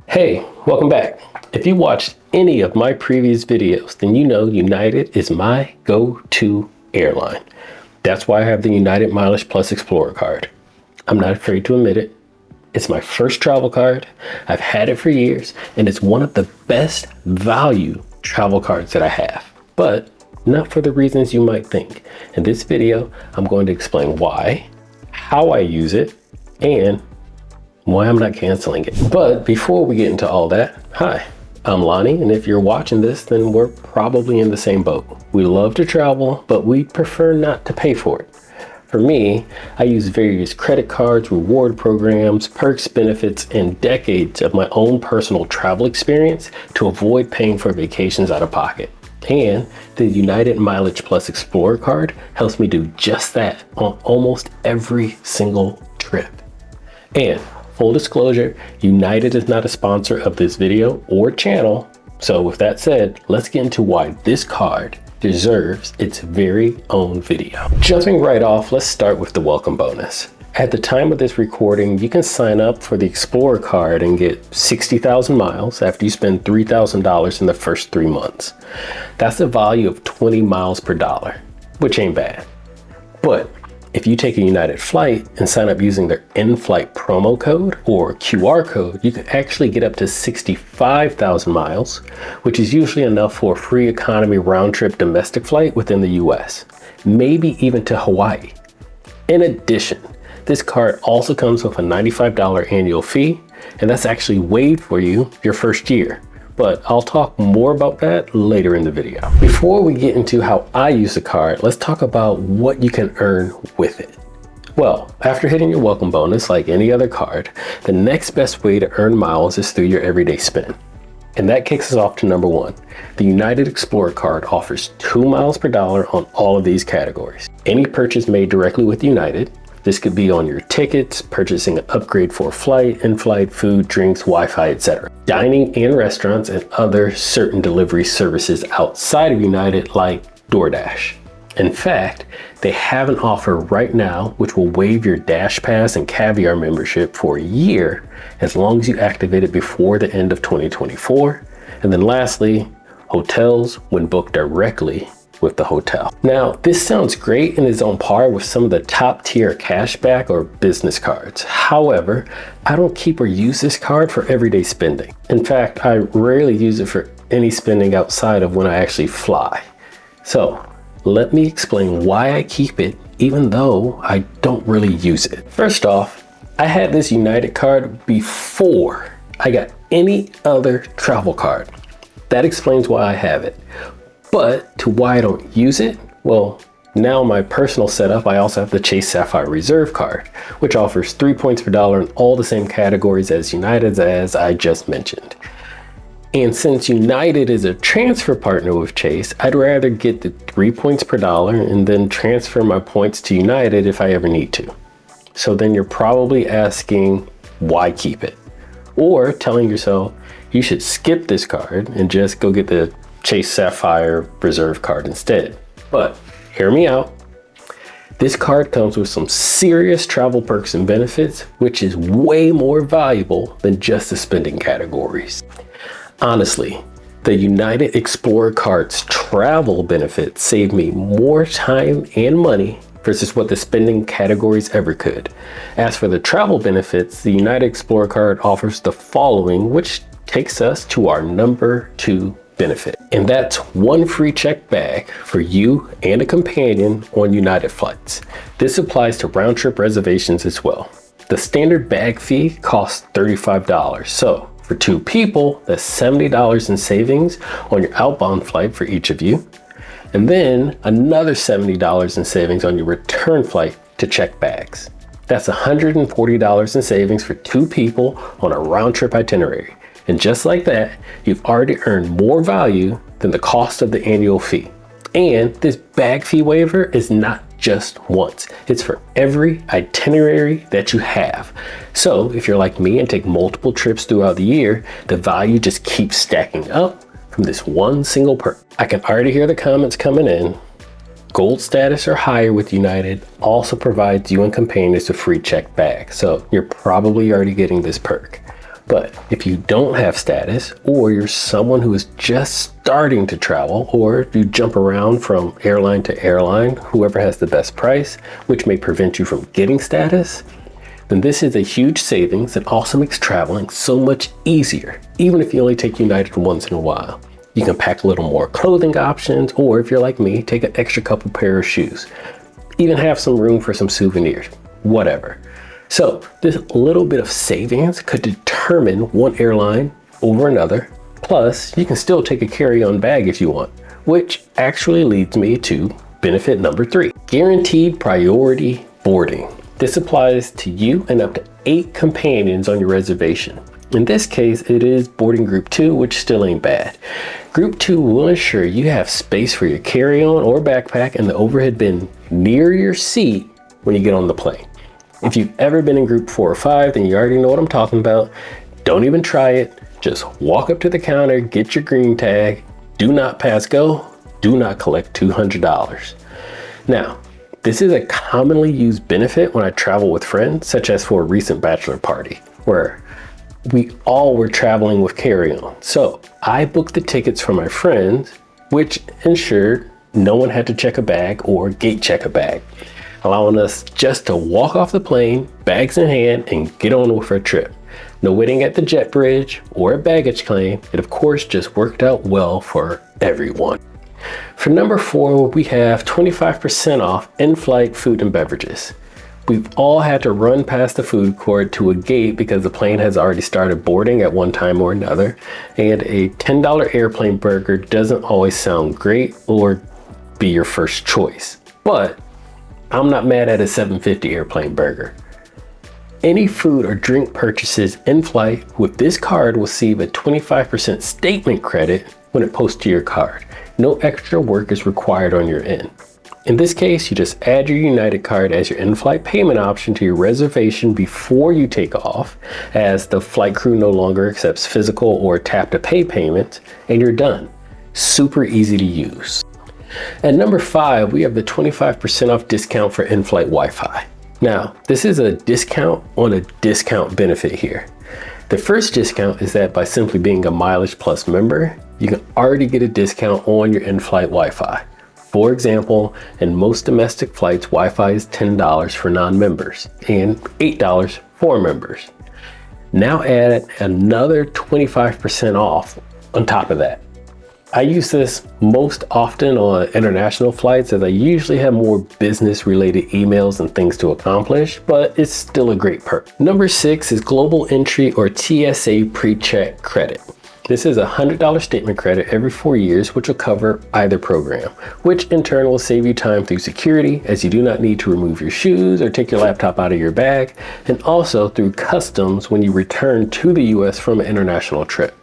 Hey, welcome back. If you watched any of my previous videos, then you know United is my go-to airline. That's why I have the United MileagePlus Explorer Card. I'm not afraid to admit it. It's my first travel card. I've had it for years, and it's one of the best value travel cards that I have. But not for the reasons you might think. In this video, I'm going to explain why, how I use it, and why I'm not canceling it. But before we get into all that, hi, I'm Lonnie, and if you're watching this, then we're probably in the same boat. We love to travel, but we prefer not to pay for it. For me, I use various credit cards, reward programs, perks, benefits, and decades of my own personal travel experience to avoid paying for vacations out of pocket. And the United MileagePlus Explorer Card helps me do just that on almost every single trip. And full disclosure, United is not a sponsor of this video or channel. So with that said, let's get into why this card deserves its very own video. Jumping right off, let's start with the welcome bonus. At the time of this recording, you can sign up for the Explorer card and get 60,000 miles after you spend $3,000 in the first 3 months. That's a value of 20 miles per dollar, which ain't bad. But if you take a United flight and sign up using their in-flight promo code or QR code, you can actually get up to 65,000 miles, which is usually enough for a free economy round-trip domestic flight within the US, maybe even to Hawaii. In addition, this card also comes with a $95 annual fee, and that's actually waived for you your first year. But I'll talk more about that later in the video. Before we get into how I use the card, let's talk about what you can earn with it. Well, after hitting your welcome bonus, like any other card, the next best way to earn miles is through your everyday spend. And that kicks us off to number one. The United Explorer card offers 2 miles per dollar on all of these categories. Any purchase made directly with United. This could be on your tickets, purchasing an upgrade for a flight, in-flight food, drinks, Wi-Fi, etc. Dining in restaurants and other certain delivery services outside of United like DoorDash. In fact, they have an offer right now which will waive your Dash Pass and Caviar membership for a year as long as you activate it before the end of 2024. And then lastly, hotels when booked directly with the hotel. Now, this sounds great and is on par with some of the top tier cashback or business cards. However, I don't keep or use this card for everyday spending. In fact, I rarely use it for any spending outside of when I actually fly. So let me explain why I keep it even though I don't really use it. First off, I had this United card before I got any other travel card. That explains why I have it. But to why I don't use it, well, now in my personal setup, I also have the Chase Sapphire Reserve card, which offers 3 points per dollar in all the same categories as United's, as I just mentioned. And since United is a transfer partner with Chase, I'd rather get the 3 points per dollar and then transfer my points to United if I ever need to. So then you're probably asking, why keep it? Or telling yourself, you should skip this card and just go get the Chase Sapphire Reserve card instead. But hear me out. This card comes with some serious travel perks and benefits, which is way more valuable than just the spending categories. Honestly, the United Explorer card's travel benefits save me more time and money versus what the spending categories ever could. As for the travel benefits, the United Explorer card offers the following, which takes us to our number 2 benefit. And that's 1 free checked bag for you and a companion on United flights. This applies to round trip reservations as well. The standard bag fee costs $35. So for 2 people, that's $70 in savings on your outbound flight for each of you. And then another $70 in savings on your return flight to check bags. That's $140 in savings for 2 people on a round trip itinerary. And just like that, you've already earned more value than the cost of the annual fee. And this bag fee waiver is not just once. It's for every itinerary that you have. So if you're like me and take multiple trips throughout the year, the value just keeps stacking up from this one single perk. I can already hear the comments coming in. Gold status or higher with United also provides you and companions a free checked bag. So you're probably already getting this perk. But if you don't have status, or you're someone who is just starting to travel, or you jump around from airline to airline, whoever has the best price, which may prevent you from getting status, then this is a huge savings and also makes traveling so much easier, even if you only take United once in a while. You can pack a little more clothing options, or if you're like me, take an extra couple pair of shoes. Even have some room for some souvenirs, whatever. So this little bit of savings could determine one airline over another. Plus, you can still take a carry-on bag if you want, which actually leads me to benefit number 3, guaranteed priority boarding. This applies to you and up to 8 companions on your reservation. In this case, it is boarding group 2, which still ain't bad. Group 2 will ensure you have space for your carry-on or backpack and the overhead bin near your seat when you get on the plane. If you've ever been in group 4 or 5, then you already know what I'm talking about. Don't even try it. Just walk up to the counter, get your green tag, do not pass go, do not collect $200. Now, this is a commonly used benefit when I travel with friends, such as for a recent bachelor party, where we all were traveling with carry-on. So I booked the tickets for my friends, which ensured no one had to check a bag or gate check a bag, allowing us just to walk off the plane, bags in hand, and get on with our trip. No waiting at the jet bridge or a baggage claim. It of course just worked out well for everyone. For number 4, we have 25% off in-flight food and beverages. We've all had to run past the food court to a gate because the plane has already started boarding at one time or another, and a $10 airplane burger doesn't always sound great or be your first choice. But I'm not mad at a $7.50 airplane burger. Any food or drink purchases in flight with this card will receive a 25% statement credit when it posts to your card. No extra work is required on your end. In this case, you just add your United card as your in-flight payment option to your reservation before you take off, as the flight crew no longer accepts physical or tap to pay payments, and you're done. Super easy to use. At number 5, we have the 25% off discount for in-flight Wi-Fi. Now, this is a discount on a discount benefit here. The first discount is that by simply being a MileagePlus member, you can already get a discount on your in-flight Wi-Fi. For example, in most domestic flights, Wi-Fi is $10 for non-members and $8 for members. Now add another 25% off on top of that. I use this most often on international flights, as I usually have more business related emails and things to accomplish, but it's still a great perk. Number 6 is global entry or TSA pre-check credit. This is a $100 statement credit every 4 years, which will cover either program, which in turn will save you time through security, as you do not need to remove your shoes or take your laptop out of your bag, and also through customs when you return to the US from an international trip.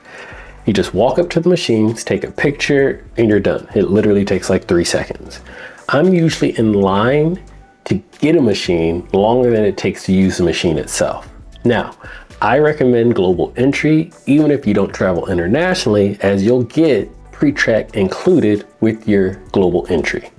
You just walk up to the machines, take a picture, and you're done. It literally takes like 3 seconds. I'm usually in line to get a machine longer than it takes to use the machine itself. Now, I recommend global entry even if you don't travel internationally, as you'll get pre-check included with your global entry.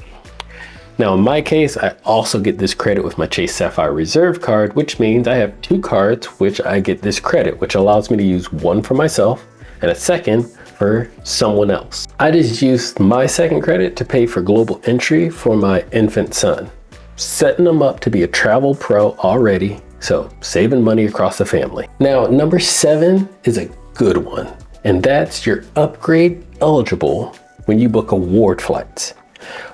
Now in my case, I also get this credit with my Chase Sapphire Reserve card, which means I have 2 cards which I get this credit, which allows me to use one for myself and a second for someone else. I just used my second credit to pay for global entry for my infant son, setting him up to be a travel pro already. So saving money across the family. Now, number 7 is a good one, and that's your upgrade eligible when you book award flights.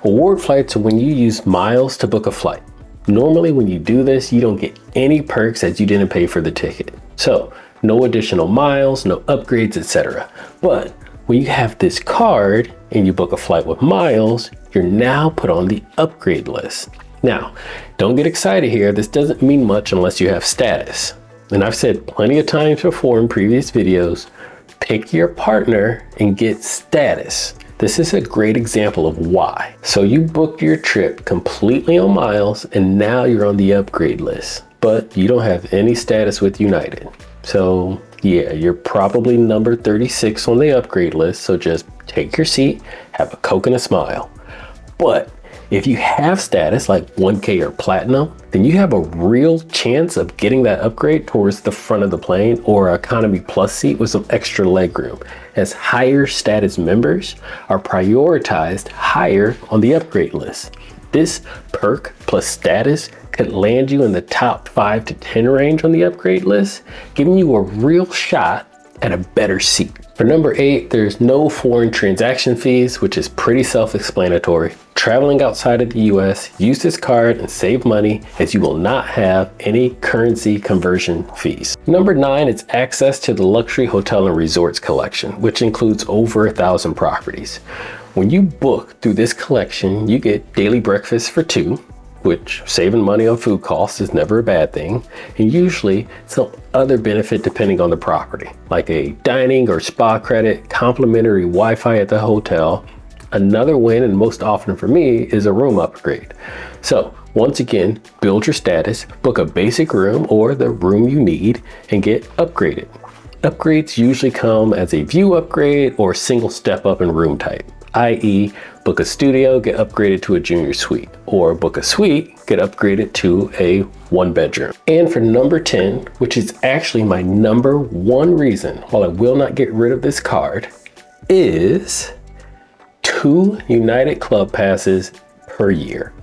Award flights are when you use miles to book a flight. Normally when you do this, you don't get any perks as you didn't pay for the ticket. So no additional miles, no upgrades, etc. But when you have this card and you book a flight with miles, you're now put on the upgrade list. Now, don't get excited here. This doesn't mean much unless you have status. And I've said plenty of times before in previous videos, pick your partner and get status. This is a great example of why. So you booked your trip completely on miles and now you're on the upgrade list, but you don't have any status with United. So yeah, you're probably number 36 on the upgrade list. So just take your seat, have a Coke and a smile. But If you have status like 1K or Platinum, then you have a real chance of getting that upgrade towards the front of the plane or Economy Plus seat with some extra legroom, as higher status members are prioritized higher on the upgrade list. This perk plus status could land you in the top 5 to 10 range on the upgrade list, giving you a real shot at a better seat. For number 8, there's no foreign transaction fees, which is pretty self-explanatory. Traveling outside of the US, use this card and save money, as you will not have any currency conversion fees. Number 9 is access to the Luxury Hotel and Resorts collection, which includes over 1,000 properties. When you book through this collection, you get daily breakfast for 2, which saving money on food costs is never a bad thing, and usually some other benefit depending on the property, like a dining or spa credit, complimentary Wi-Fi at the hotel. Another win, and most often for me, is a room upgrade. So once again, build your status, book a basic room or the room you need, and get upgraded. Upgrades usually come as a view upgrade or single step up in room type, i.e. book a studio, get upgraded to a junior suite, or book a suite, get upgraded to a 1-bedroom. And for number 10, which is actually my number 1 reason while I will not get rid of this card, is 2 United Club passes per year.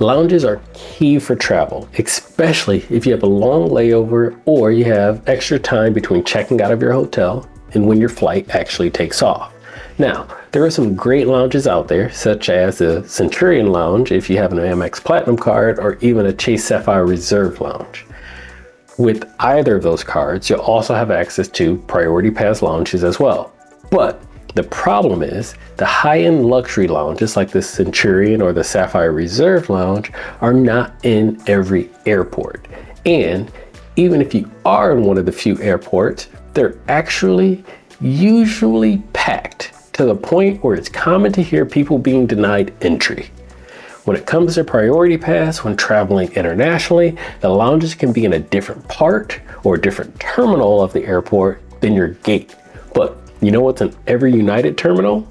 Lounges are key for travel, especially if you have a long layover or you have extra time between checking out of your hotel and when your flight actually takes off. Now, there are some great lounges out there, such as the Centurion Lounge if you have an Amex Platinum card, or even a Chase Sapphire Reserve Lounge. With either of those cards, you'll also have access to Priority Pass lounges as well. But the problem is the high-end luxury lounges like the Centurion or the Sapphire Reserve Lounge are not in every airport. And even if you are in one of the few airports, they're actually usually packed to the point where it's common to hear people being denied entry. When it comes to Priority Pass, when traveling internationally, the lounges can be in a different part or different terminal of the airport than your gate. But you know what's in every United terminal?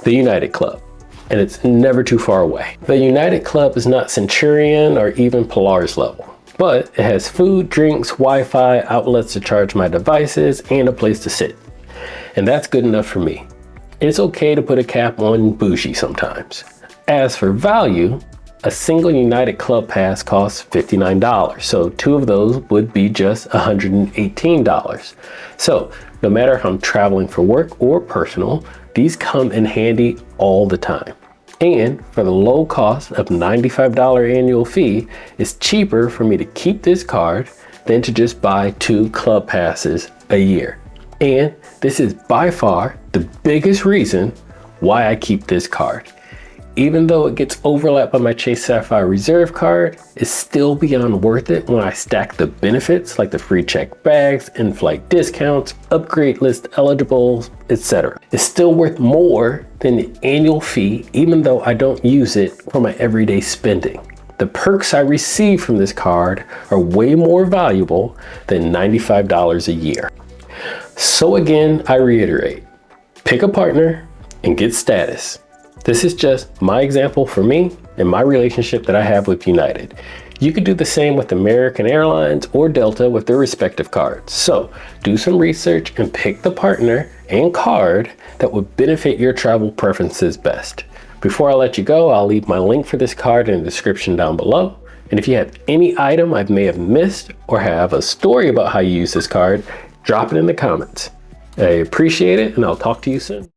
The United Club. And it's never too far away. The United Club is not Centurion or even Polaris level, but it has food, drinks, Wi-Fi, outlets to charge my devices, and a place to sit. And that's good enough for me. It's okay to put a cap on bougie sometimes. As for value, a single United Club Pass costs $59, so 2 of those would be just $118. So no matter if I'm traveling for work or personal, these come in handy all the time. And for the low cost of $95 annual fee, it's cheaper for me to keep this card than to just buy 2 club passes a year. And this is by far the biggest reason why I keep this card. Even though it gets overlapped by my Chase Sapphire Reserve card, it's still beyond worth it when I stack the benefits like the free checked bags, in-flight discounts, upgrade list eligibles, etc. It's still worth more than the annual fee, even though I don't use it for my everyday spending. The perks I receive from this card are way more valuable than $95 a year. So again, I reiterate, pick a partner and get status. This is just my example for me and my relationship that I have with United. You could do the same with American Airlines or Delta with their respective cards. So do some research and pick the partner and card that would benefit your travel preferences best. Before I let you go, I'll leave my link for this card in the description down below. And if you have any item I may have missed or have a story about how you use this card, drop it in the comments. I appreciate it, and I'll talk to you soon.